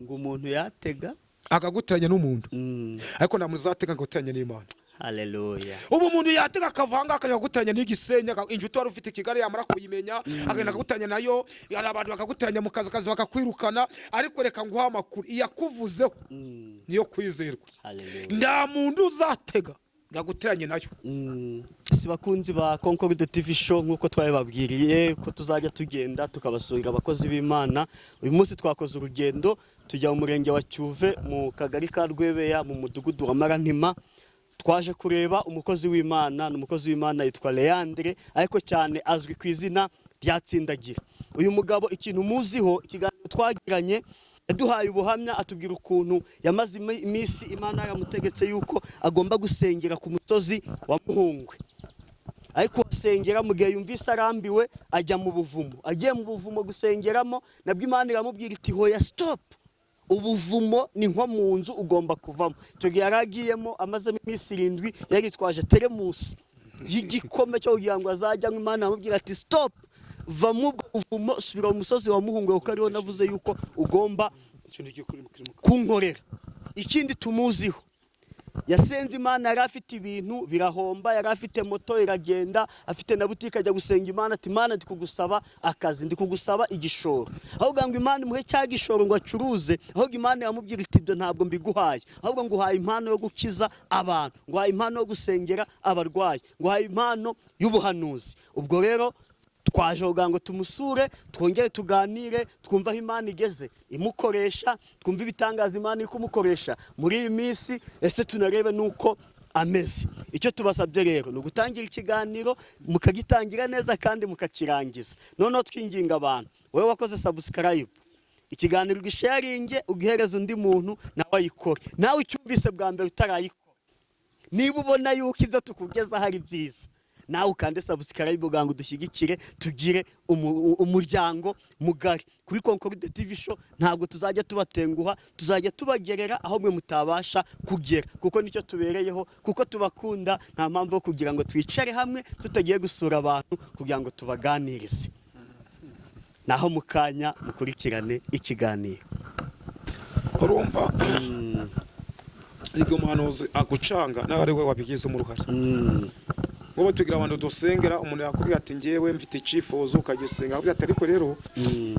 ngo umuntu yatega akaguteranya n'umuntu ariko nta muntu uzatega akaguteranya n'Imana. Haleluya. Ubu umuntu yatega akavanga akaguteranya n'igisenya injuti wari ufite Kigali yamara kuyimenya agenda akaguteranya nayo yari abantu bakaguteranya mu kazi bakakwirukana ariko reka nguha amakuru iyakuvuzeho niyo kwizerwa. Nta muntu uzatega ngaguteranye nayo. Sibakunzi ba Concord TV show nkuko twababwiriye ko tuzajya tugenda tukabasurira abakozi b'Imana. Uyu munsi twakoze urugendo tujya mu murenge wa Cyuve mu kagari ka Rwebeya mu mudugudu wa Marantima. Twaje kureba umukozi w'Imana, n'umukozi w'Imana yitwa Leandre ariko cyane azwi ku izina rya Tsindagira. Uyu mugabo ikintu muziho ikiganiro twagiranye yaduhaye ubuhamya atubwira ukuntu yamaze iminsi Imana yamutegetse yuko agomba gusengera ku musozi wa Muhungwe. Ariko asengera mu gihe yumvise arambiwe ajya mu buvumo. Agiye mu buvumo gusengeramo nabwo Imana iramubwira iti hoya stop. Ubuvumo ni nko mu nzu ugomba kuvamo. Cyo gihe yaragiyemo amaze iminsi 7 yaritwaje teremusi y'igikome cyo kugira ngo azajya Imana amubwira ati stop. Va mu buvumo subira mu musozi wa Muhungwe kuko ariho navuze yuko ugomba kunkorera. Ikindi tumuziho yasenze Imana yari afite ibintu birahomba, yari afite moto iragenda, afite na butike ajya gusenga Imana ati Imana ndi kugusaba akazi, ndi kugusaba igishoro. Ahubwo ngo Imana muhe cya gishoro ngo acuruze, ahubwo Imana yamubwira iti do ntabwo mbiguhaye, ahubwo nguhaye impano yo gukiza abantu, nguhaye impano yo gusengera abarwayi, nguhaye impano y'ubuhanuzi. Ubwo rero twaje kugira ngo tumusure twongere tuganire twumva aho Imana igeze imukoresha, twumva ibitangaza Imana ikumukoresha muri iyi minsi, ese tunarebe nuko ameze. Icyo tubasabye rero no gutangira ikiganiro mukagitangira neza kandi mukakirangiza. Noneho twinginga abantu wewe wakoze subscribe ikiganiro gisharinge ugihereza undi muntu nawe ayikore, nawe icyumvise bwa mbere utarayikora niba ubona yuko izo tukugeza hari byiza nawe ukande subscribe ugango dushyigikire tugire umuryango mugari kuri Concord TV show. Ntabwo tuzajya tubatenguha, tuzajya tubagerera aho mwe mutabasha kugera kuko nicyo tubereyeho, kuko tubakunda. Nta mpamvu yo kugira ngo twicare hamwe tutagiye gusura abantu kugira ngo tubaganirize. Naho mukanya mukurikirane ikiganiro. Urumva ariko umuhanuzi agucanga nawe ari we wabigize mu ruhare. Ngo tugira abantu dusengera umuntu yakubwiye ati ngewe mfite icifuzo ukagisenga akubwiye ati ariko rero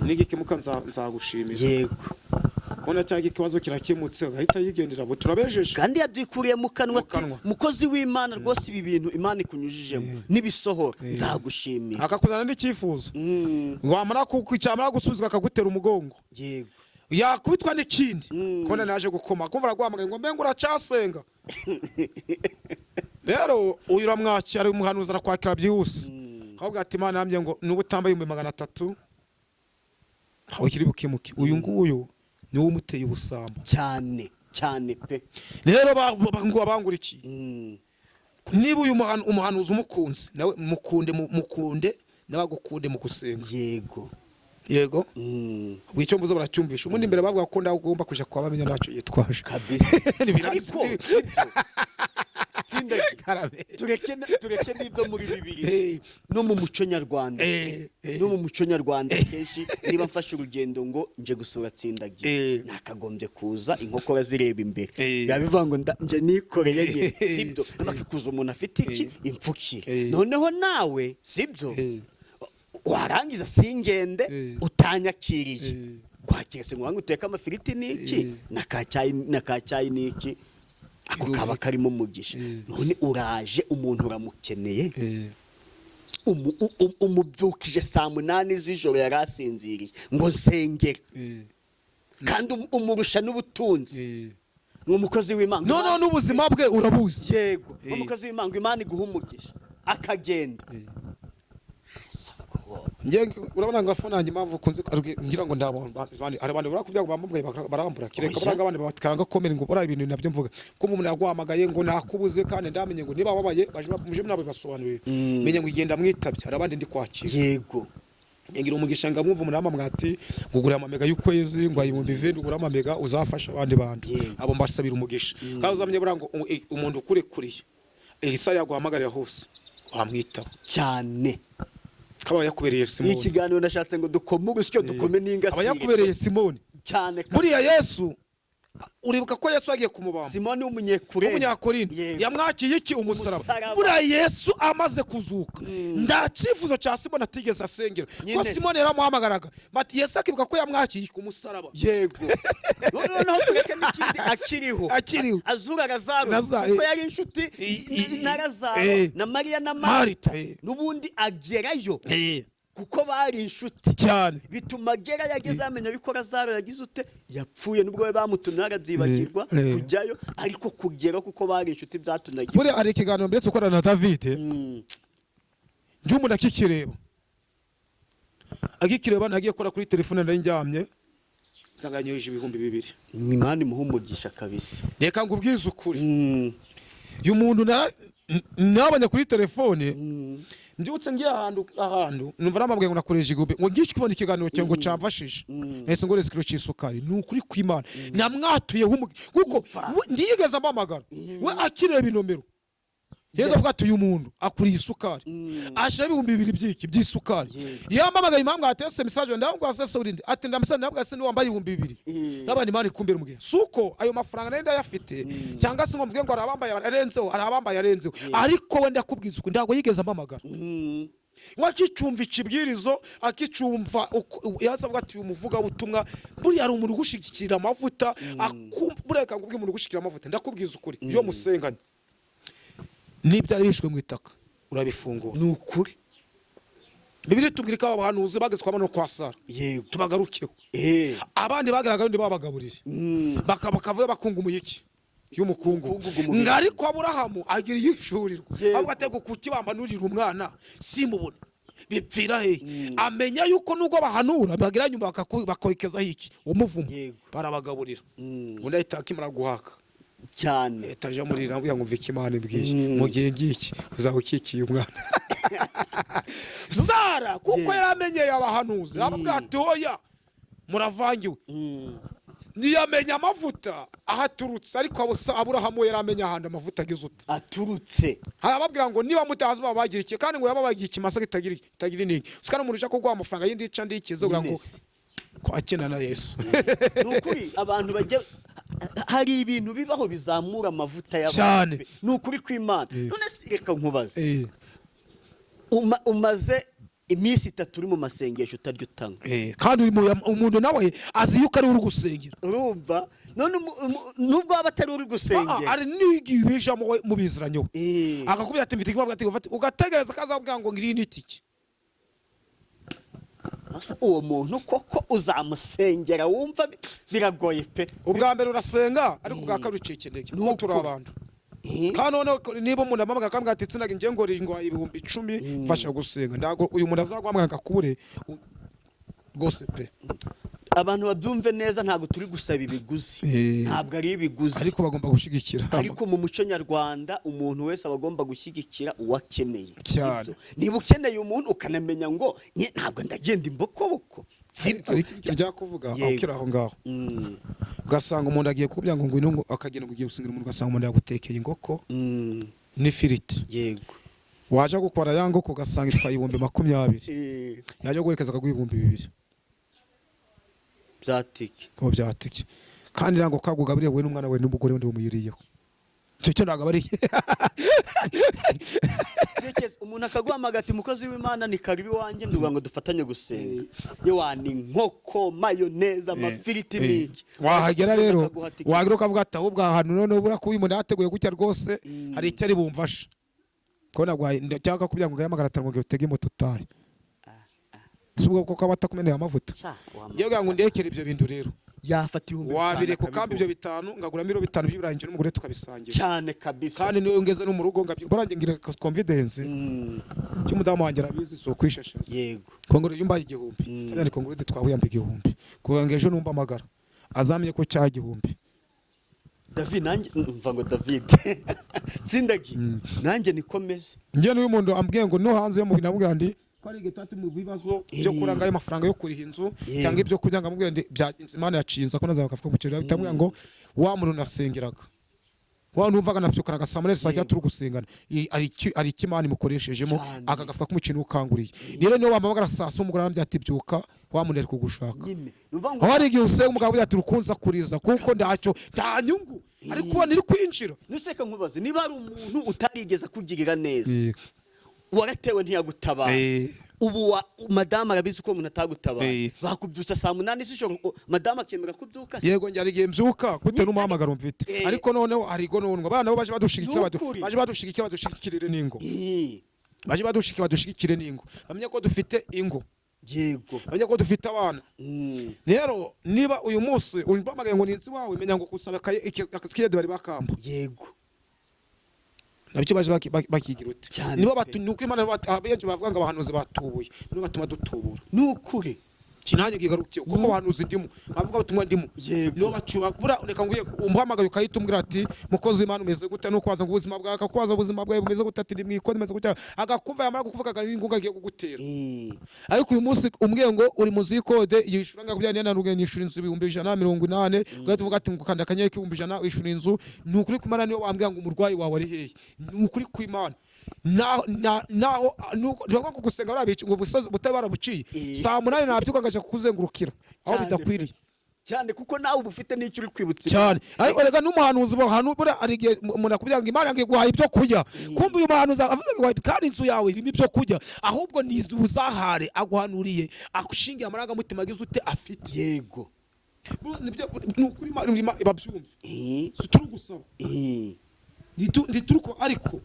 nigikemuka nzagushimira. Yego. Kona cyangwa ikibazo kirakemutse agahita yigendera bo turabejeje. Kandi yadukuriye mu kanwa ati mukozi w'Imana rwose ibi bintu Imana ikunyujijemo nibisohora nzagushimira. Akakuzana n'icyifuzo. Wamara kukwicamara gusuzwa akagutera umugongo. Yego. Yakubitwa n'ikindi. Kona naje gukoma kumva ragwamagaye ngo mbe nguracasenga. Rero uyura mwakira ari umuhanuzi arakwakira byihuse. Kabwa ati Imana yambye ngo n'ubutambaye 300 aho kiri bukimuke. Uyu nguyu niwe umuteye ubusamba cyane pe. Rero ngo abanguriki. Niba uyu umuhanuzi umukunze nawe mukunde nabagukunde mu gusenga. Yego. Bwicyo mvuze baracyumvisha. Umundi imbere bavuga ko ndagomba kuja kwa bamenya naco yitwaje. Kabisa. Tureke n'ibyo muri bibiri no mu muco nyarwanda. No mu muco nyarwanda kenshi niba mfashe urugendo ngo nje gusura Tsindagira nakagombye kuza inkokora zireba imbere. Yabivuga ngo nje nikoreye nge sibyo nakikuza umuntu afite iki impfukire. Noneho nawe sibyo warangiza singende utanyakiriye. Kwakira se ngo uteka amafiriti niki nakacyayi niki ako kaba karimo mugisha. None uraje umuntu uramukeneye umubyukije saa 8 z'ijoro yarasinziriye ngo nsengere kandi umurusha n'ubutunzi n'umukozi w'Imana. No n'ubuzima bwe urabuzi. Yego umukozi w'Imana Imana iguhumugisha akagenda. Urabona ngo afunanye impamvu kunze ngira ngo ndabona ari abantu barakubya bamubwaye barambura kireka baranga abandi batkanga komera ngo bora ibintu nabyo mvuga kumva umuntu yagwamagaye ngo nakubuze kandi ndamenye ngo niba wabaye baje nabo basobanurira menye ngo igenda mwitabye ari abandi ndi kwakira. Yego ngira umugisha ngamwumva umuntu mwati ngugura amamega y'ukwezi ngo ayibumbi 20 ugura amamega uzafasha abandi bantu abo mbasabira umugisha kandi uzamenye burango umuntu ukure kuriye Elisa yagwamagarira hose wamwitaba cyane. kaba yakubereye Simoni ikiganiro nashatse ngo dukome urusyo dukome n'ingasire aba yakubereye Simoni cyane buriya Yesu uribuka ko Yesu agiye kumubamba Simoni w'umunyakorini yamwakiye iki umusaraba buriya Yesu amaze kuzuka nda cyifuzo cya Simoni atigeze asengera ko Simoni yaramuhamagaraga bati Yesu akibuka ko yamwakiye ku musaraba yego noneho tureke n'ikindi akiriho azura Lazaro kuko yari inshuti na Lazaro na Mariya na Marita n'ubundi agerayo kuko bari inshuti cyane bituma Agera yageze amenya biko Lazaro yagize ute yapfuye nubwo we bamutumye arabyibagirwa kujyayo ariko kugera kuko bari inshuti byatunagiye buri ari ikiganiro mbese ukorana na David njye akikireba nagiye kora kuri telefone nari njyamye nsanganyirije 2,000 Imana imuhumugisha kabisa reka ngubwize ukuri uyu muntu nabanya kuri telefone ndibutse ngiye ahantu numva namabwiye ngo nakoresha igube ngo ngiye kubona ikiganiro cyango cyamfashije nese ngo rezikiro cy'isukari ni ukuri kw'Imana namwatuye kuko ndiyigeza amamagara we akireba inomero Yezo avuga ati uyu muntu akuriye isukari ashira 2,000 by'isukari yamamagaye impamvu atese message ndabwo asese urinde ati ndamusana ndabwo asese wambaye 2,000 nabandi mani kumbera mugihe suko ayo mafaranga nenda yafite cyangwa se ngo mvuge ngo arabambaye arenzeho ariko wenda kubwiza uko ndago yigeza amamagara wakicumva ikibwirizo akicumva yazavuga ati umuvuga butumwa buri ari umuntu gushikira amavuta akumbureka ngubwe umuntu gushikira amavuta ndakubwiza ukuri yo musenganye nibyari bishwe mu itaka urabifungura ni ukuri Bibiri tubwira ko abahanuzi bagezwa no kwa Sara yego tubagarukeho abandi bagaragaye ndi babagaburire bakavuye bakunga umuyiki y'umukungu ngari ko Aburahamu agira yishurirwa avuga ate kukibamba nurira umwana simubone bipfira he amenya yuko nugo bahanura bagira nyuma bakoikeza hiki umuvumo barabagaburira undi ahita akimara guhaka cyane etaje muri rambuye ngo mvike Imana ibwije mu gihe ngiki uzabukikiye umwana Sara kuko yaramenyeye abahanuzi avuga ati oya muravangiwe niyamenya amavuta ahaturutse ariko Aburahamu yaramenya ahandi amavuta agize ute aturutse harababwira ngo niba mutazi babagira iki kandi ngo yababagiye ikimasa kitagira iniki sikana murusha ko gwa amafaranga y'indica ndikize kugira ngo kwakina na Yesu nukuri abantu bajye hari ibintu bibaho bizamura amavuta y'abantu nukuri kw'Imana none reka nkubaze umaze iminsi 3 uri mu masengesho utaryo utanga kandi umuntu nawe azi yuko ari uri gusengera urumva none nubwo abatari uri gusengera ari nigi bijamo mu biziranyo akakubira ati mfite kibavuga ati ugategereza kazavuga ngo ngiri nitiki uwo muntu koko uzamusengera wumva biragoye pe ubwa mbere urasenga ariko ubwa kabiri ucikendeke nuko turi abantu kandi none niba umuntu amamaga akambwira ati tsinaga ngiye ngo ringwa 10,000 mfasha gusenga ndago uyu muntu azagwamwa akakubure rwose pe abantu babyumve neza ntago turi gusaba ibiguzi ntabwo ari ibiguzi ariko bagomba gushigikira ariko mu muco nyarwanda umuntu wese abagomba gushyigikira uwakeneye niba ukeneye umuntu ukanamenya ngo ntabwo ndagenda imbokoboko njya kuvuga akira aho ngaho ugasanga umuntu agiye kubya ngo ngwino ngo akagenda kugiye gusingira umuntu ugasanga umuntu yagutekeye ingoko n'ifiriti yego waje gukora ya ngoko ugasanga itwaye 20,000 yaje guherekeza akaguha 2,000 byatike kandi rango kagugabiriye we n'umwana we n'umugore we umuyiriyeho cyo ntago bari umuntu akaguhamagara ati mukozi w'Imana ni karibi wanjye nduga ngo dufatanye gusenga yewani nkoko mayoneza amafiriti n'iki wahagera rero wagira ukavuga ati ahubwo ahantu none ubura kubimuna yateguye gutya rwose hari icyari bumfasha ko nagwaye cyangwa kubya ngo yamagara atango utege moto utaye subwo ko batakumeneye amavuta ngiye ngo ndekere ibyo bintu rero yafata 1,000 wabireko kambi ibyo 5 ngagura 5 by'ibirangije n'umugore tukabisangira cyane kabisa kandi niwe ngeze no mu rugo ngabyo ngira confidence cy'umudamu wanjye arabizi so kwishashaza yego kongoro yumbaye 1,000 kandi kongoro twahuyamba 1,000 kugira ejo numva amagara azamye ko cya 1,000 David nanjye mva ngo David sindagi nanjye nikomeze ngiye n'uyu muntu ambwiye ngo no hanze yo mu binabwira ndi kwari getatu mu bibazo byo kuranga ayo mafaranga yo kuriha inzu cyangwa ibyo kujya ngamubwira ndi bya Imana yacinza ko naza bakavuga mu kiraro bitamubwira ngo wa muntu nasengeraga wa numvaga nabyukana gasamane saa turi gusengana ari ikimana imukoreshejemo akagafuka k'umukino ukanguriye rero niyo wamabagara saa sita umugore arambye ati byuka wamunera kugushaka aho ari igihe usenga umugabo ati rukunza kuriza kuko ndacyo nta nyungu ariko ubona iri kwinjira nuseka nkubaze niba ari umuntu utarigeze kugirira neza waratewe ntiyagutabara ubu madama arabizi ko umuntu atagutabara bakubyusa saa 8 z'ijoro madama akemera kubyuka yego njye ari igihe mbyuka kute n'umuhamagaro mfite ariko noneho Ariko none abana bo baje badushigikira n'ingo baje badushigikire n'ingo bamenye ko dufite ingo yego bamenye ko dufite abana rero niba uyu munsi umpamagaye ngo ninzi wawe menya ngo kusaba akakiyede bari bakamba yego nabyo baje bakigira uti nibo batunuka Imana abenshi bavuga ngo abahanuzi batubuye nibo batuma dutubura nukuri kinanye gigarukiye kuko abahanuzi ndimo bavuga batumwa ndimo nibo bacuba bura reka nguye umuhamagaye ukayitumbwira ati mukozi Imana umeze gute nuko waza ngo ubuzima bwawe akakubaza ubuzima bwawe bumeze gute ati mwiko nimeze gute agakumva yamara kuvuga ingunga agiye kugutera ariko uyu munsi umbwiye ngo uri muzi y'ikode yishura ngakubya na rugenye yishura inzu 180 ugahita ati ngukanda kanyeye 100 wishura inzu nukuri kumara niyo wambwiye ngo umurwayi wawe ari hehe nukuri kw'Imana naho nuko kugusenga barabici ngo busaza butabara buciye saa 8 nabyuka ngaje kukuzengurukira aho bidakwiriye cyane kuko nawe ubufite n'icyo uri kwibutsa cyane ariko rega n'umuhanuzi bahanu bura arigiye umuntu akubwira ngo Imana ngiye guhaye ibyo kurya kumbe uyu muhanuzi avuga ngo kandi inzu yawe irimo ibyo kurya ahubwo nizi uzahare aguhanuriye akushingiye amaraga mutima gize ute afite yego nukuri babyumva turi gusaba ndituruko ariko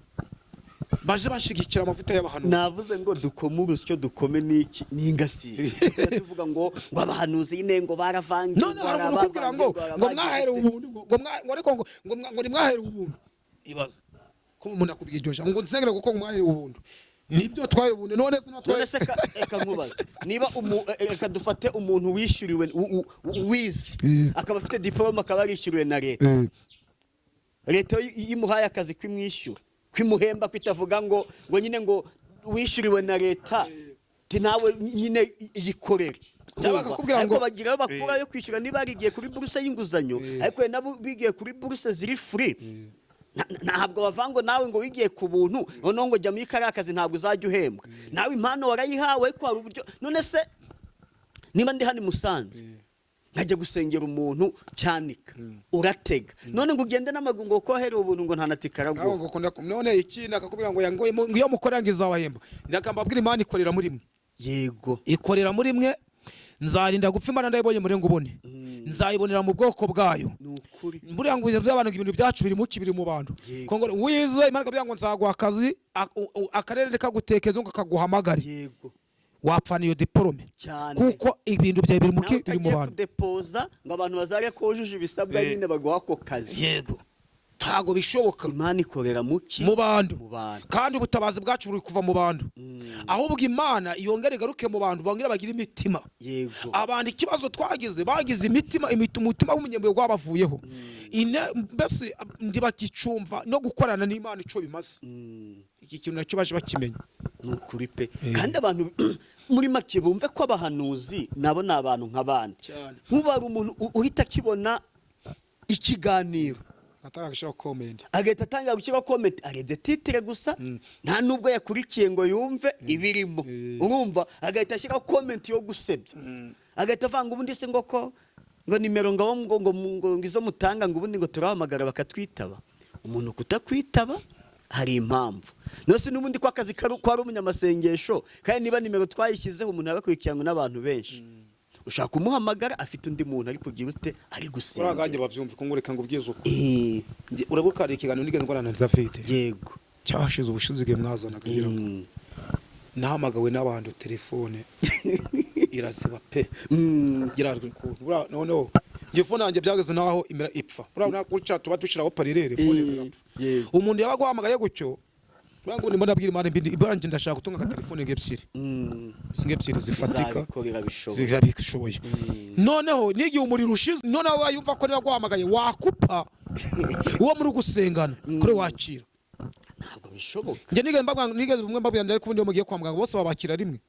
baje bashigikira amavuta y'abahanuzi navuze ngo dukome urusyo dukome n'iki n'ingasire tuvuga ngo abahanuzi inengo baravangiye none barakubwira ngo mwahere ubuntu ngo ariko ngo ni mwahere ubuntu ibaza ko umuntu akubwiye iryo ngo nsengere kuko mwahere ubuntu nibyo twaye ubuntu none se eka nkubaza niba reka dufate umuntu wishyuriwe wizi akaba afite diplome akaba arishyuriwe na leta yimuhaye akazi kwimwishyura kwimuhemba kwitavuga ngo nyine ngo wishyuriwe na leta ti nawe nyine yikorere ariko bagira bakura yo kwishyura niba arigiye kuri buruse y'inguzanyo ariko nabo bigiye kuri buruse ziri free ntabwo bavango nawe ngo wigiye ku buntu noneho ngo jya muri kariya kazi ntabwo uzajya uhembwa nawe impano warayihawe ko hari uburyo none se niba ndi hano Musanze nkajya gusengera umuntu cyanika uratega none ngo ugende n'amaguru ngo kohere ubuntu ngo ntanatikarago none ikindi akakubwira ngo iyo mukorera ngo izabahemba ndakambabwira Imana ikorera muri mwe yego ikorera muri mwe nzarinda gupfa Imana ndayibonye muri ngo ubone nzayibonera mu bwoko bwayo nukuri buriya ngo by'abantu ibintu byacu biri mu bantu kongo wize Imana kabya ngo nzaguha akazi akarere kagutekeza ngo akaguhamagara yego wapfa niyo diplome kuko ibintu byawe biri mu bantu depoza ngo abantu bazare ko ujuje ibisabwa nyine baguha ko kazi yego tago bishoboka Imana ikorera mu bantu kandi ubutabazi bwacu buri kuva mu bantu ahubwo Imana yongera igaruke mu bantu bongera bagira imitima yego abantu ikibazo twagize bagize umutima w'umunyembe gwabavuyeho mbese ndibakicumva no gukorana n'Imana ico bimaze iki kintu nacyo baje bakimenya nukuri pe kandi abantu muri make bumve ko abahanuzi nabo nabantu nk'abandi nk'ubari umuntu uhita kibona ikiganiro atangashira comment agahita atangira gushyira comment arede titre gusa nta nubwo yakurikiye ngo yumve ibirimo urumva agahita ashyira comment yo gusebya agahita avanga ubundi se ngo nimero ngo izo mutanga ngo ubundi ngo turahamagara bakatwitaba umuntu kutakwitaba hari impamvu nose n'ubundi kwa kazi kwa umunyamasengesho kandi niba nimero twayishyizeho umuntu abakurikiranwa n'abantu benshi ushaka kumuhamagara afite undi muntu ari kugira ute ari gusenga uraganje bavyumva ko ngureka ngo ubwize uko urabukara ikiganiro nigeze ngorana David yego cyashize ubushizige mwazana kugira ngo nahamagawe n'abantu telefone irasiba pe girarwe ko noneho telefone yanjye byageze naho imera ipfa urabona guca tuba dushiraho parirere telefone zirapfa umuntu yabaguhamagaye gucyo bangu ni mbona bwira Imana ibanje ndashaka gutunga ka telefone ngebyiri singebyiri zifatika zirabishoboye noneho nigiye umuriro ushize noneho wayumva ko niba guhamagaye wakupa uwo muri gusengana kuri wakira ntabwo bishoboka nge nigeze bumwe mbabwira ariko ubundi mugiye kwa muganga bose babakira rimwe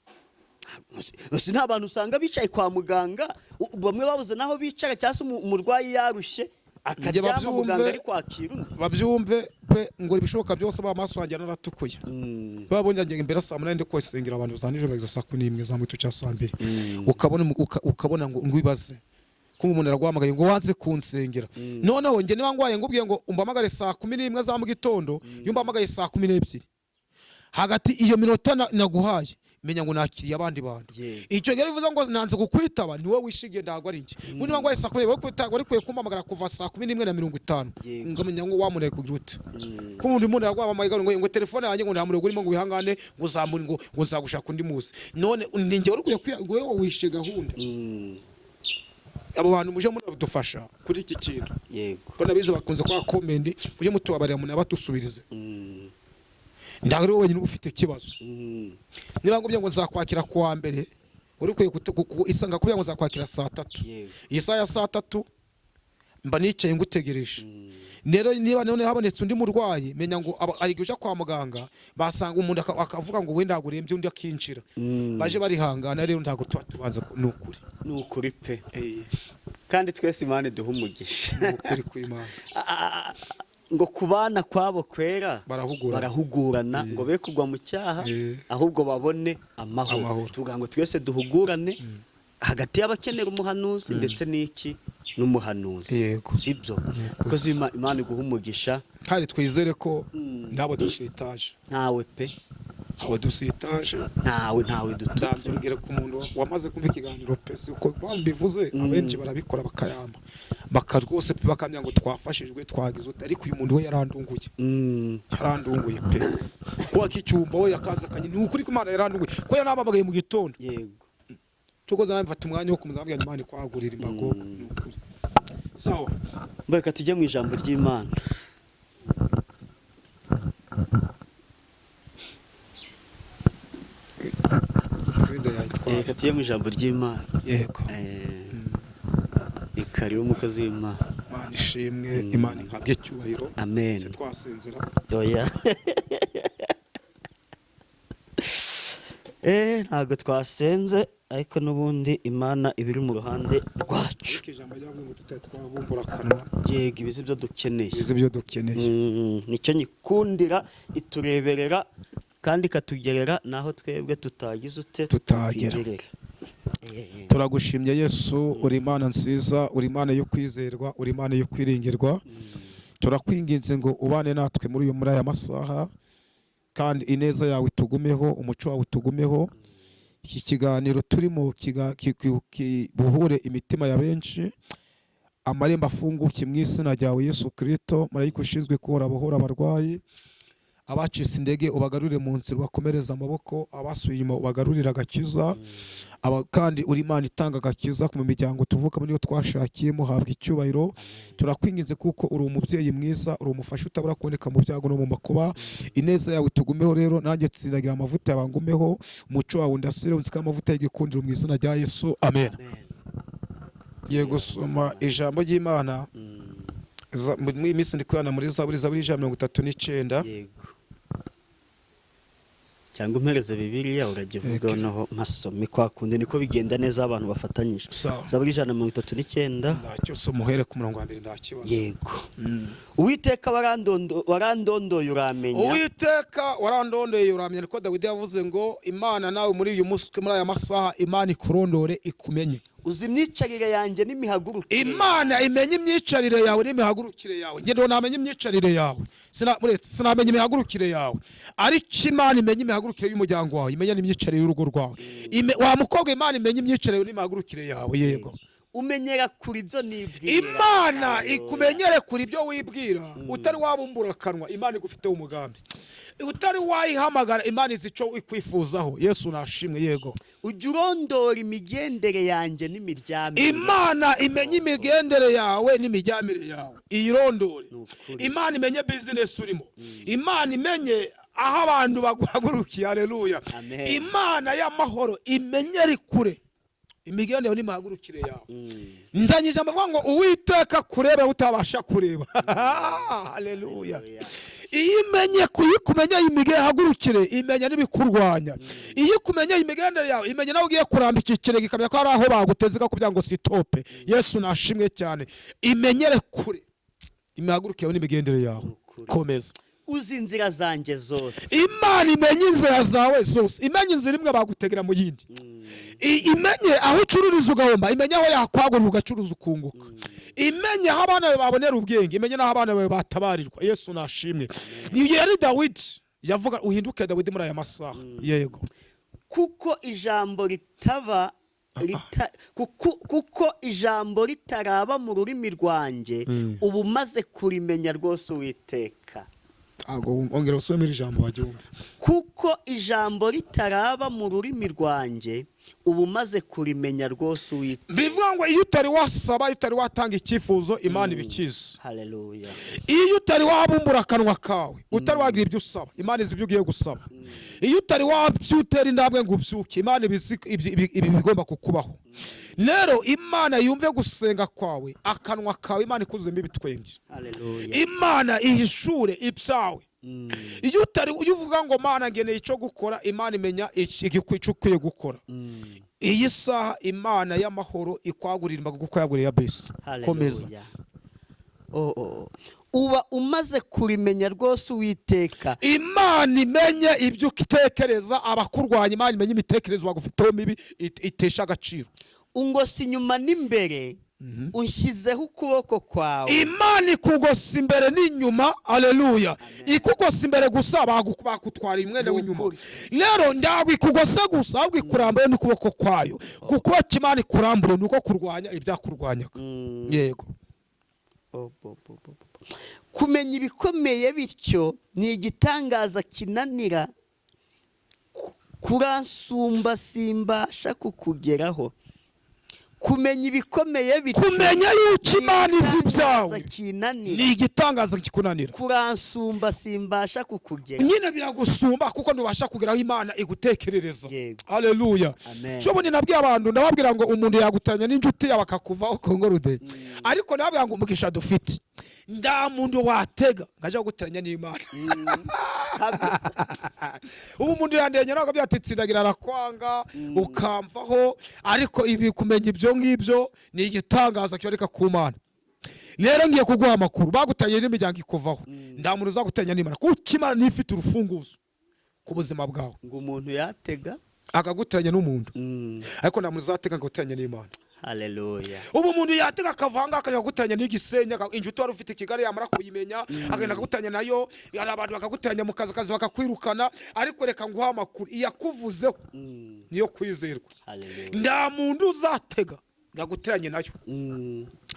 nta bantu usanga bicaye kwa muganga bamwe babuze naho bicara cyase umurwayi yarushye akaryama muganga ari kwakira undi babyumve pe ngo ibishoboka byose ba maso yanjye naratukuye babonye njye imbere saa 8 ndi kwesengera abantu za nijoro bageza saa 1 za mu cya saa 2 ukabona ngo ngwibaze ko umuntu aragwamagaye ngo waze kunsengera noneho njye niba ngwaye ngubwiye ngo umbamagare saa 11 za mu gitondo yumbamagaye saa 12 hagati iyo minota naguhaye menya ngo nakiriye abandi bantu icyo gihe bivuze ngo nanze kukwitaba ni wowe wishigiye ndagwa ari njye muri ngwaye saa 12 wowe kwitagwa ari kwe kumpamagara kuva saa 11:50 ngamenya ngo wamunere kugira ute ko umuntu aragwamagaye ngo telefone yanjye ngo ntamure urimo ngo wihangane ngo zamuri ngo nzagushaka undi musi none ninjye uri kuye wowe wishe gahunda abo bantu muje munadufasha kuri iki kintu yego ko nabize bakunze kwa comment muje mutubabarira mu nabatusubirize ndagari wowe nyine ufite kibazo niba ngobye ngo zakwakira kuwa mbere uri kwiye isanga kubya ngo zakwakira saa 3 iyi saa ya saa 3 mba nicaye ngutegereje rero niba none habonetse undi murwayi menya ngo ariguje kwa muganga basanga umuntu akavuga ngo wenda agurembye undi akinjira baje barihangana rero ndago tubanza nukuri pe kandi twese Imana duhumugisha nukuri ku Imana ngo kubana kwabo kwera barahugurana ngo be kugwa mu cyaha ahubwo babone amahoro tuvuga ngo twese duhugurane hagati y'abakenera umuhanuzi ndetse n'iki n'umuhanuzi sibyo kuko Imana iguhumugisha kandi twizere ko ndabo dushitaje ntawe pe abo dusitaje ntawe dutanze urugero ku muntu wamaze kumva ikiganiro pe uko bambivuze abenshi barabikora bakayamba bakarwose pe bakamya ngo twafashijwe twagize ariko uyu muntu we yarandunguye pe ko akicyumva we yakaza kanye ni ukuri ko Imana yarandunguye ko yanababagaye mu gitondo yego cyokoza namfata umwanya wo kumuzabwira Imana kwagurira imbago n'ukuri sawa mbeka tujye mu ijambo ry'Imana katiye mu ijambo ry'Imana yego ikari umukozi w'Imana Imana ishimwe Imana nkabye cyubahiro amen se twasenzera oya ntago twasenze ariko nubundi Imana ibiri mu ruhande rwacu ijambo ryabwe ngo tutwabumbura kanwa yego ibizi byo dukeneye nicyo nyikundira itureberera kandi katugerera naho twebwe tutagize ute tutagerera turagushimye Yesu uri Imana nziza uri Imana yo kwizerwa uri Imana yo kwiringirwa turakwinginze ngo ubane natwe muri aya masaha kandi ineza yawe tugumeho umuco wawe tugumeho iki kiganiro turimo buhure imitima ya benshi amarembo afunguke mu izina ryawe Yesu Kristo marayika ushinzwe kuhora bohora abarwayi abacitse indege ubagarurire mu nzira bakomereza amaboko abasuye inyuma ubagarurira agakiza kandi uri Imana itanga agakiza mu miryango tuvuka muri yo twashakiyemo habwa icyubahiro turakwinginze kuko uri umubyeyi mwiza uri umufasha utabura kuboneka mu byago no mu makuba ineza yawe tugumeho rero nanjye tsindagira amavuta yabangumeho umuco wawe ndasire unzika amavuta y'igikundiro mu izina rya Yesu amen yego soma ijambo ry'Imana muri iminsi ndi kuyana muri Zaburi 139 yego cyangwa umpereze Bibiliya uragivuga naho mpasome kwa kundi niko bigenda neza abantu bafatanyije Zaburi 139 ndacyo so muhere ku murongo wa 2 ndakibazo yego Uwiteka warandondoye uramenya Uwiteka warandondoye uramenya niko Dawidi yavuze ngo Imana nawe muri uyu munsi muri aya masaha Imana ikurondore ikumenye uzi imyicarire yanjye n'imihagurukire Imana imenye imyicarire yawe n'imihagurukire yawe ngende namenye imyicarire yawe sinamenye imihagurukire yawe ariko Imana imenye imihagurukire y'umuryango wawe imenye n'imyicarire y'urugo rwawe wa mukobwa Imana imenye imyicarire n'imihagurukire yawe yego umenyera kuri byo nibwira Imana ikumenyere kuri byo wibwira utari wabumbura kanwa Imana igufiteho umugambi utari wayihamagara Imana izico ikwifuzaho Yesu nashimwe yego ujya urondora imigendere yanjye n'imiryamire Imana imenye imigendere yawe n'imiryamire yawe iyirondore Imana imenye business urimo Imana imenye aho abantu baguhagurukiye haleluya Imana y'amahoro imenyere kure imigendere n'imahagurukire yawe ndanyije amavuga ngo Uwiteka kurebe utabasha kureba haleluya imenye kuyikumenya imigende hagurukire imenya nibikurwanya iyo kumenya imigendere yawe imenya nawe ugiye kurambika ikirenge ikamenya ko ari aho baguteze kugira ngo sitope Yesu nashimwe cyane imenyere kure imihagurukire n'imigendere yawe. Komeza. uzi inzira zanjye zose. Imana imenye inzira zawe zose, imenye inzira imwe bagutegera mu yindi, imenye aho ucururiza ugahomba, imenye aho yakwagurira ugacuruza ukunguka, imenye aho abana bawe babonera ubwenge, imenye n'aho abana bawe batabarirwa. Yesu nashimwe. Iyo yari Dawidi yavuga uhinduke Dawidi muri aya masaha. Yego. Kuko ijambo ritaba kuko ijambo ritaraba mu rurimi rwanjye ubu maze kurimenya rwose Uwiteka. Ongera usome ijambo wabyumva. Kuko ijambo ritaraba mu rurimi rwanjye ubu maze kurimenya rwose Uwiteka. Bivuga ngo iyo utari wasaba, utari watanga icyifuzo, Imana ibikiza. Haleluya. Iyo utari wabumbura akanwa kawe, utari wagira ibyo usaba, Imana izi ibyo ugiye gusaba. Iyo utari wabyutera indabwe ngo ubyuke, Imana ibi bigomba kukubaho. Rero Imana yumve gusenga kwawe, akanwa kawe Imana ikuzemo ibitwenge. Haleluya. Imana ihishure ibyawe. Iyo utari uvuga ngo Mana ngeneye icyo gukora, Imana imenya icyo ukwiye gukora. Iyi saha Imana y'amahoro ikwagurira imbaga kuko yaguriye abesi. Komeza. Uba umaze kurimenya rwose Uwiteka. Imana imenye ibyo ukitekereza, abakurwanya Imana imenye imitekererzo bagufiteho mibi itesha agaciro. Ungosa inyuma n'imbere, unshyizeho ukuboko kwawe. Imana ikugosa imbere n'inyuma. Haleluya. Ikugosa imbere gusa bakutwara imwenda w'inyuma. Rero ndagwa ikugose gusa, ahubwo ikurambuye n'ukuboko kwayo. Kuko Imana ikurambure nuko kurwanya ibyakurwanyaga. Yego. Kumenya ibikomeye bityo ni igitangaza kinanira kuransumba simbasha kukugeraho. Kumenya ibikomeye bityo, kumenya yuko Imana izi ibyawe ni igitangaza kikunanira. Kuransumba simbasha kukugeraho. Nyine biragusumba kuko ntubasha kugeraho Imana igutekerereza. Haleluya. Shoboni nabwiye abantu, ndababwira ngo umuntu yaguteranya n'injuti yawe akakuvaho kongorude, ariko nabwiye ngo umugisha dufite nda muntu watega ngaje guteranya n'Imana. Ubu umuntu yandenye nako byatitsindagira arakwanga ukamvaho, ariko ibi kumenya ibyo ngibyo ni igitangaza cyoreka ku Mana. Rero ngiye kuguha amakuru, bagutanye n'imiryango ikuvaho, nda muntu uzagutenya n'Imana kuko Imana nifite urufunguzo ku buzima bwawe. Ngo umuntu yatega akaguteranya n'umuntu, ariko nda muntu uzatega guteranya n'Imana. Haleluya. Ubu umuntu yatega akavanga akaguteranya n'igisenya, injuti wari ufite Kigali yamara kuyimenya agenda akaguteranya nayo, abantu bakaguteranya mu kazi bakakwirukana, ariko reka nguha amakuru iyakuvuzeho niyo kwizerwa. Haleluya. Nda muntu uzatega ngaguteranye nayo.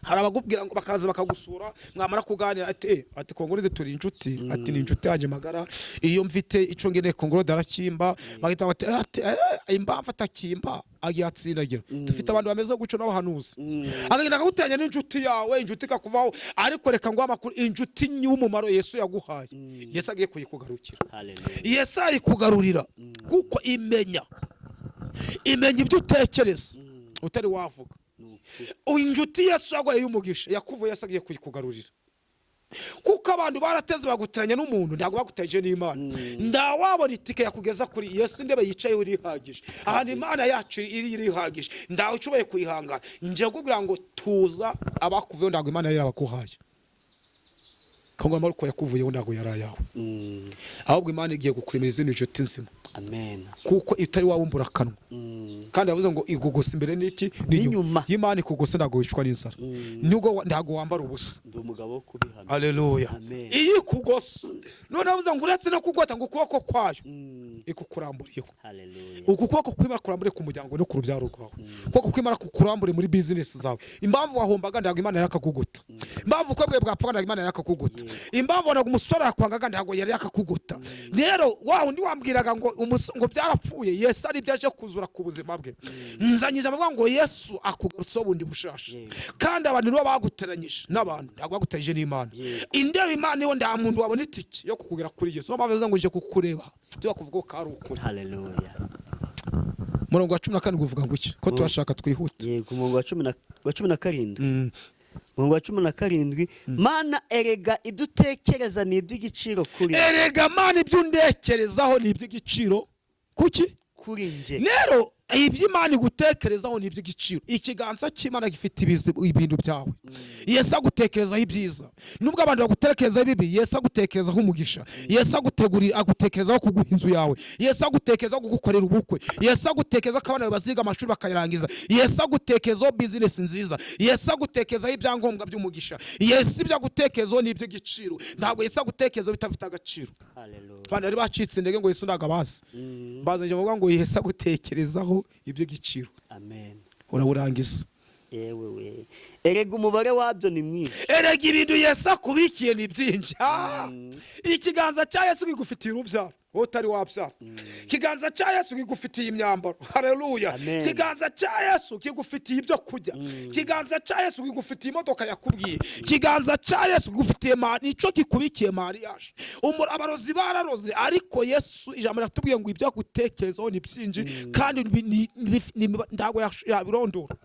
Hari abagubwira ngo bakaza bakagusura, mwamara kuganira ati kongorede turi inshuti, ati ni inshuti yaje magara, iyo mfite ico ngene kongorode arakimba, bagita bati impamvu atakimba agiyatsindagira. Dufite abantu bameze guco n'abahanuzi, agenda akaguteranya n'inshuti yawe, inshuti kakuvaho, ariko reka ngo amakuru inshuti ny'umumaro Yesu yaguhaye, Yesu agiye kuyikugarukira. Haleluya. Yesu ayikugarurira kuko imenya ibyo utekereza utari wavuga. Injuti Yesu yaguhaye y'umugisha yakuvuye, Yesu agiye kuyikugarurira. Kuko abantu barateze baguteranya n'umuntu, ntabwo baguteje n'Imana. Nda wabona itike yakugeza kuri Yesu ndebe yicaye uri hagije. Ahandi Imana yacu iri hagije. Nda ucubaye kuyihangana. Nje kugira ngo tuza abakuvuye, ntabwo Imana yari abakuhaye. Kongo amariko yakuvuyeho ntabwo yari ayawe. Ahubwo Imana igiye gukuremera izindi nshuti nzima. Amen. Kuko itari wabumbura akanwa. Kandi yavuze ngo igugusa imbere n'iki n'inyuma. Imana ikugose ntabwo wicwa n'inzara. Nubwo ntabwo wambara ubusa. Ndi umugabo wo kubihamya. Haleluya. Iyi kugose none yavuze ngo uretse no kugota ngo ukuboko kwayo ikukuramburiyeho. Haleluya. Uku kuboko kw'Imana kurambure ku muryango no ku rubyaro rwawe. Kuko kw'Imana kukurambure muri business zawe. Impamvu wahombaga ntabwo Imana yakakugota. Impamvu kwebwe bwapfaga ntabwo Imana yakakugota. Impamvu nago umusore yakwangaga ntabwo yari yakakugota. Rero undi wambwiraga ngo ngo byarapfuye, Yesu ari byaje kuzura ku buzima bwe. Nzanyije avuga ngo Yesu akugarutse ubundi bushasha. Kandi abantu nibo baguteranyije n'abantu, ntabwo baguteje n'Imana. Indebe Imana yo nda muntu wabona itike yo kukugera kuri Yesu. Bavuze ngo nje kukureba, byo bakuvuga ko ari ukuri. Haleluya. Murongo wa 14 uvuga ngo iki? Ko turashaka twihute. Yego, murongo wa 17. Murongo wa 17, Mana erega ibyo utekereza ni iby'igiciro kuri. Erega Mana ibyo undekerezaho ni iby'igiciro kuki? Kuri nje. Rero iby'Imana igutekerezaho ni iby'igiciro. Ikiganza cy'Imana gifite ibintu byawe. Yesu agutekerezaho ibyiza. Nubwo abantu bagutekerezaho bibi, Yesu agutekerezaho umugisha. Yesu agutekerezaho kuguha inzu yawe. Yesu agutekerezaho kugukorera ubukwe. Yesu agutekerezaho ko abana baziga amashuri bakayarangiza. Yesu agutekerezaho business nziza. Yesu agutekerezaho ibyangombwa by'umugisha. Yesu ibyo agutekerezaho ni iby'igiciro. Ntabwo Yesu agutekerezaho bitafite agaciro. Abantu bari bacitse indege ngo Yesu ndagabaza. Bazanje bavuga ngo Yesu agutekerezaho iby'igiciro. Amen. Uraburangiza. Yewe. Erega umubare wabyo ni mwinshi. Erega ibintu Yesu akubikiye ni byinshi. Ikiganza cya Yesu kigufitiye urubyaro. Utari wabyara. Kiganza cya Yesu kigufitiye imyambaro. Haleluya. Kiganza cya Yesu kigufitiye ibyo kujya. Kiganza cya Yesu kigufitiye imodoka yakubwiye. Kiganza cya Yesu kigufitiye nico kikubikiye mariage. Abarozi bararoze ariko Yesu ijambo ratubwiye ngo ibyo agutekerezaho ni byinshi kandi ndago yabirondora.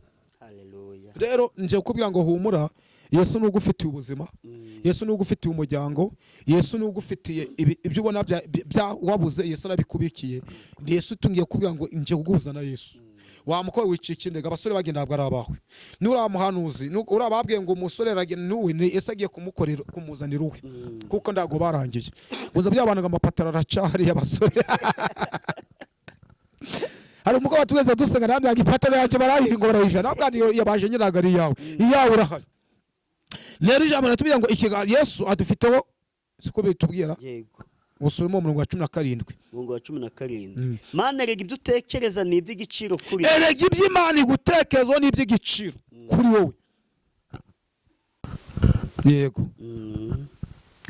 Haleluya. Rero nje kubwira ngo humura, Yesu nugufitiye ubuzima, Yesu nugufitiye umuryango, Yesu nugufitiye ibyo ubona wabuze, Yesu arabikubikiye. Yesu tungiye kubwira ngo nje kuguhuza na Yesu. Wamukora wicika indega, abasore bagenda ntabwo arabawe. Nuramuhanuzi, urababwiye ngo umusore aragenda nuwe, Yesu agiye kumukorera kumuzanira uwe. Kuko ndago barangiye. Guza byabanaga amapatara aracari y'abasore. Hari umugabo batugeze dusenga namyaga ipatara yacu barahinga barayisha. Nabwo yabaje nyiraga yawe. Iyawe urahari. Rero ijambo ratubwira ngo Yesu adufiteho siko bitubwira. Yego. Usurimo mu 17. Mu 17. Mana erega ibyo utekereza ni iby'igiciro kuri. Erega iby'Imana igutekerezaho ni iby'igiciro kuri wowe. Yego.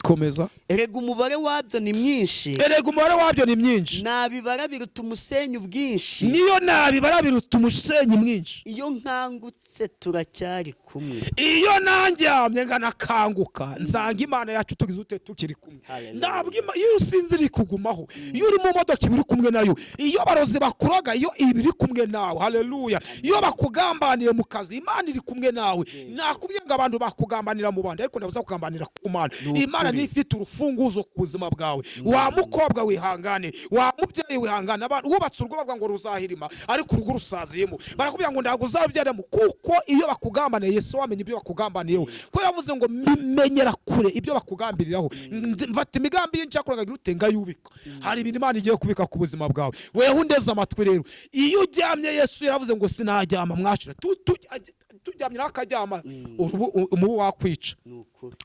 Komeza. Erega umubare wabyo ni mwinshi. Erega umubare wabyo ni mwinshi. Nabibara biruta umusenyi ubwinshi. Niyo nabibara biruta umusenyi mwinshi. Iyo nkangutse turacyari kumwe. Iyo nanjyamye nganakanguka nsanga Imana yacu tugize ute tukiri kumwe. Ndabwo iyo usinziri kugumaho. Iyo uri mu modoka ibiri kumwe nayo. Iyo barozi bakuraga iyo ibiri kumwe nawe. Haleluya. Iyo bakugambaniye mu kazi Imana iri kumwe nawe. Nakubwiye ngo abantu bakugambanira mu bandi ariko ndabuza kugambanira ku Imana. Imana ni ifite urufunguzo ku buzima bwawe. Wa mukobwa wihangane, wa mubyeyi wihangane. Abantu wubatse urugo bavuga ngo ruzahirima ariko urugo rusaziyemo. Barakubwira ngo ndago uzabyaremo kuko iyo bakugambaniye Yesu wamenye ibyo bakugambaniyeho. Ko yavuze ngo menyera kure ibyo bakugambiriraho. Mfata imigambi y'incakoraga utenga yubika. Hari ibintu Imana igiye kubika ku buzima bwawe. Wewe hundeze amatwi rero. Iyo uryamye Yesu yaravuze ngo sinajyama mwashira. Turyamye nakajyama umubu wakwica.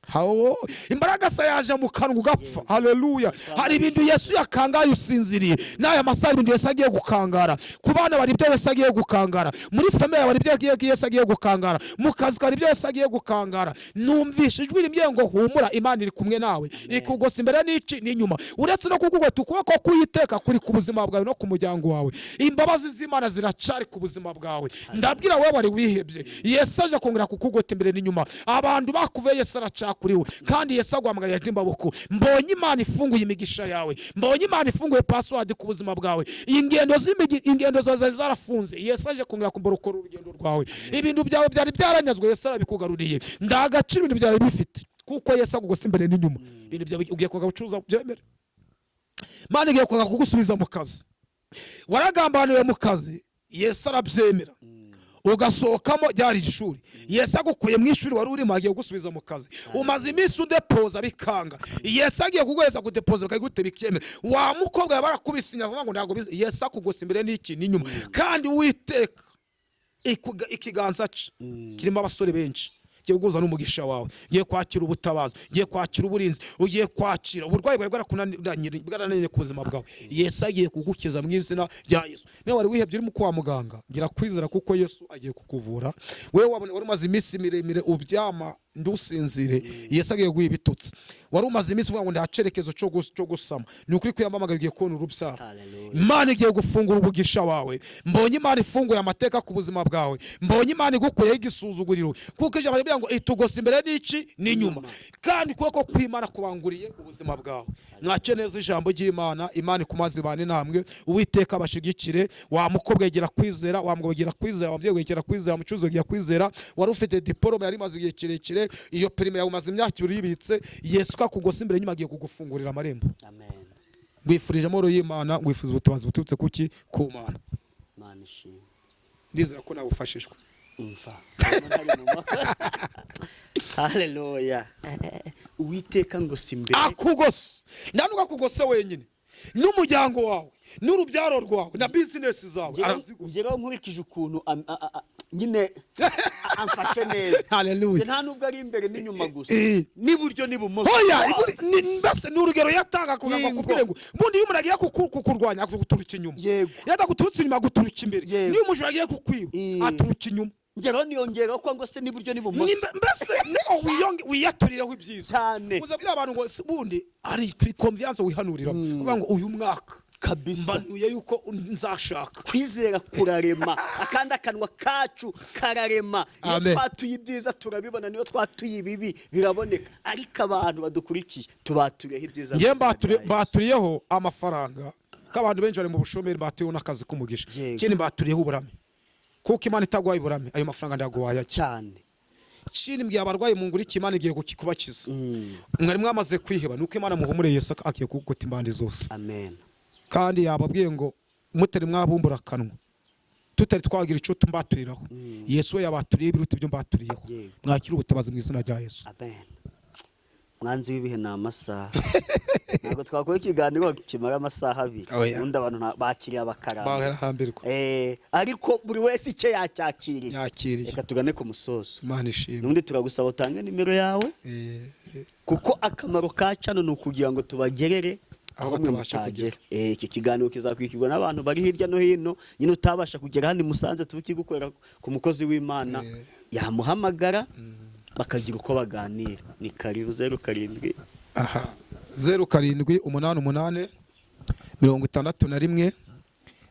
Hawo imbaraga sayaje mu kanwa ugapfa. Haleluya. Hari ibintu Yesu yakangaye usinziriye. Naya masari ibintu Yesu agiye gukangara. Ku bana bari byo Yesu agiye gukangara. Muri famille bari byo Yesu agiye gukangara. Mu kazi kari byo Yesu agiye gukangara. Numvishe ijwi rimwe ngo humura Imana iri kumwe nawe. Ikugosa imbere n'iki n'inyuma. Uretse no kugugota ukuboko kuyiteka kuri ku buzima bwawe no ku muryango wawe. Imbabazi z'Imana ziracari ku buzima bwawe. Ndabwira wewe wari wihebye. Yesu aje kongera kukugota imbere n'inyuma. Abantu bakuve Yesu aracakuriwe kandi Yesu agwamagara yajimbaboko. Mbonye Imana ifunguye imigisha yawe. Mbonye Imana ifunguye password ku buzima bwawe. Ingendo zawe zarafunze. Yesu aje kongera kumborokora urugendo rwawe. Ibintu byawe byari byaranyazwe Yesu arabikugaruriye. Ndagaciro ibintu byawe bifite kuko Yesu agugosa imbere n'inyuma. Ibintu byawe ugiye koga gucuruza byemere. Imana igiye koga kugusubiza mu kazi. Waragambaniwe mu kazi Yesu arabyemera. Ugasohokamo ryari ishuri. Yesu agukuye mu ishuri wari urimo agiye gusubiza mu kazi. Umaze iminsi udepoza bikanga. Yesu agiye kuguheza kudepoza bakagute bikemera. Wa mukobwa yabarakubisinya vuga ngo ndago bize. Yesu akugosa imbere n'iki n'inyuma. Kandi Uwiteka ikiganza kirimo abasore benshi. Giye guza n'umugisha wawe. Giye kwakira ubutabazi. Giye kwakira uburinzi. Ugiye kwakira uburwayi bwawe bwarananiye ku buzima bwawe. Yesu agiye kugukiza mu izina rya Yesu. Niba wari wihebye uri mu kwa muganga ngira kwizera kuko Yesu agiye kukuvura. Wewe wari umaze iminsi miremire ubyama ndusinzire Yesu agiye guha ibitutsi. Wari umaze iminsi uvuga ngo ndacerekezo cyo gusama. Ni ukuri kwiyamamaga bigiye kubona urubyara. Imana igiye gufungura ubugisha wawe. Mbonye Imana ifunguye amateka ku buzima bwawe. Mbonye Imana igukuyeho igisuzuguriro kuko ijambo rivuga ngo itugosa imbere n'iki n'inyuma. Kandi kuko kw'Imana kubanguriye ubuzima bwawe. Mwace neza ijambo ry'Imana. Imana ikumaze bane namwe. Uwiteka abashigikire. Wa mukobwa yegera kwizera, wa mugabo yegera kwizera, wabyeyi yegera kwizera, mucuzo yegera kwizera. Wari ufite diplome yari maze igihe kirekire. Iyo prime yawe umaze imyaka 2 yibitse. Yesu kakugosa imbere nyuma agiye kugufungurira amarembo. Amen. Ngwifurije amahoro y'Imana, ngwifuza ubutabazi bututse kuki ku Mana. Imana ishimwe. ndizera ko nawe ufashishwa. Umva. Haleluya. Uwiteka ngo simbere akugose ndanuka kugose wenyine n'umuryango wawe n'urubyaro rwawe na business zawe ngeraho nkurikije ukuntu nyine amfashe neza. Haleluya. Nta nubwo ari imbere n'inyuma gusa n'iburyo n'ibumoso. Oya mbese n'urugero yatanga kugira ngo kubwire ngo ubundi iyo umuntu agiye kukurwanya akuguturuka inyuma yadaguturutse inyuma guturuka imbere niyo umujura agiye kukwiba aturuka inyuma ngeraho niyongeraho ko ngo se n'iburyo n'ibumoso mbese wiyaturireho ibyiza cyane. uzabwira abantu ngo bundi ari confiance wihanurira uvuga ngo uyu mwaka kabisa mbanuye yuko nzashaka. Kwizera kurarema akandi akanwa kacu kararema. Iyo twatuye ibyiza turabibona, niyo twatuye ibibi biraboneka. Ariko abantu badukurikiye tubatureho ibyiza. Ngiye baturiyeho amafaranga k'abantu benshi bari mu bushomeri, batuyeho n'akazi k'umugisha. Kindi baturiyeho uburame kuko Imana itagwaye uburame, ayo mafaranga ndaguwaya cyane. Kindi mbwiye abarwayi mu nguri Imana igiye kubakiza. Mwari mwamaze kwiheba nuko Imana muhumure Yesu akiye kugota imbande zose. Amen. Kandi yababwiye ngo mutari mwabumbura kanwa tutari twagira ico tumbaturiraho. Yesu we yabaturiye biruta ibyo mbaturiyeho. Mwakira ubutabazi mu izina rya Yesu. Amen. Mwanzi w'ibihe na amasaha. Ntabwo twakora ikiganiro kimara amasaha 2. Undi abantu bakiriye abakaramba. Bahera hambirwa. Ariko buri wese icyo yacyakiriye. Yakiriye. Reka tugane ku musozo. Imana ishimwe. Nundi turagusaba utange nimero yawe. Kuko akamaro ka cano ni ukugira ngo tubagerere aho mutabasha kugera. Iki kiganiro kizakwikirwa n'abantu bari hirya no hino, nyine utabasha kugera handi Musanze tukigukorera ku mukozi w'Imana yamuhamagara bakagira uko baganira. Ni karibu 07 0788 61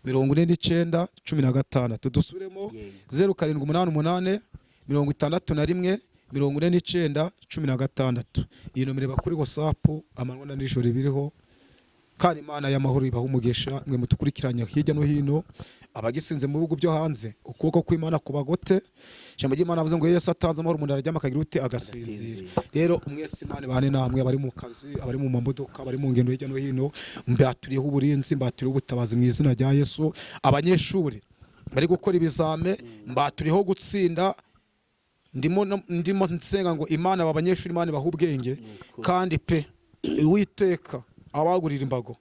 49 16. Dusubiremo 0788 61 49 16. Iyi nomero bakuri WhatsApp amanwa na nijoro biriho. Kandi Imana y'amahoro ibaho umugesha mwe mutukurikiranya hirya no hino abagisinze mu bihugu byo hanze, ukuboko kw'Imana kubagote. Ijambo ry'Imana avuze ngo Yesu atanze amahoro umuntu araryama akagira ute agasinzira. Rero mwese Imana bane namwe abari mu kazi, abari mu mamodoka, abari mu ngendo hirya no hino, mbaturiyeho uburinzi, mbaturiyeho ubutabazi mu izina rya Yesu. Abanyeshuri bari gukora ibizame mbaturiyeho gutsinda. Ndimo nsenga ngo Imana abanyeshuri Imana baha ubwenge kandi pe Uwiteka abagurira imbago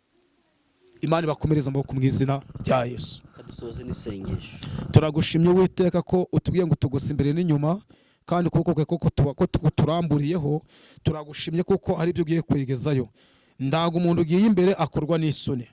Imana bakomereza amaboko mu izina rya Yesu. Kadusoze n'isengesho. Turagushimye Uwiteka ko utubwiye ngo tugose imbere n'inyuma kandi kuko turamburiyeho. Turagushimye kuko ari byo ugiye kwigezayo. Ndaga umuntu ugiye imbere akorwa n'isoni,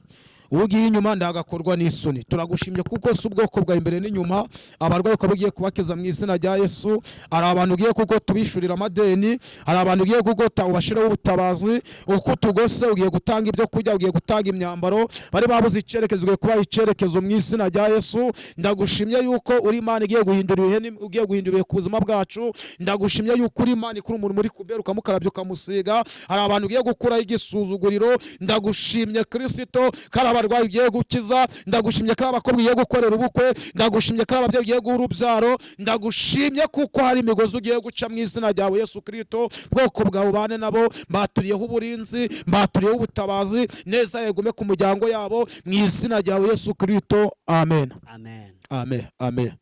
ugiye inyuma ndagakorwa n'isoni. Turagushimye kuko si ubwoko bwa imbere n'inyuma abarwayi ko bugiye kubakiza mu izina rya Yesu. Ari abantu ugiye kuko tubishurira amadeni, ari abantu ugiye kuko ubashiraho ubutabazi. Uko tugose ugiye gutanga ibyo kurya, ugiye gutanga imyambaro, bari babuze icyerekezo ugiye kubaha icyerekezo mu izina rya Yesu. Ndagushimye yuko uri Imana igiye guhindura ibihe, ugiye guhindura ku buzima bwacu. Ndagushimye yuko uri Imana ikuri umuntu muri kubera ukamukarabya ukamusiga. Hari abantu ugiye gukuraho igisuzuguriro. Ndagushimye Kristo abarwayi ugiye gukiza. Ndagushimye ko abakobwa ugiye gukorera ubukwe. Ndagushimye ko ababyeyi ugiye guha urubyaro. Ndagushimye kuko hari imigozi ugiye guca mu izina ryawe Yesu Kristo. Bwoko bwawe bane nabo baturiyeho uburinzi, baturiyeho ubutabazi, neza yegume ku muryango yabo mu izina ryawe Yesu Kristo. Amen. Amen. Amen. Amen.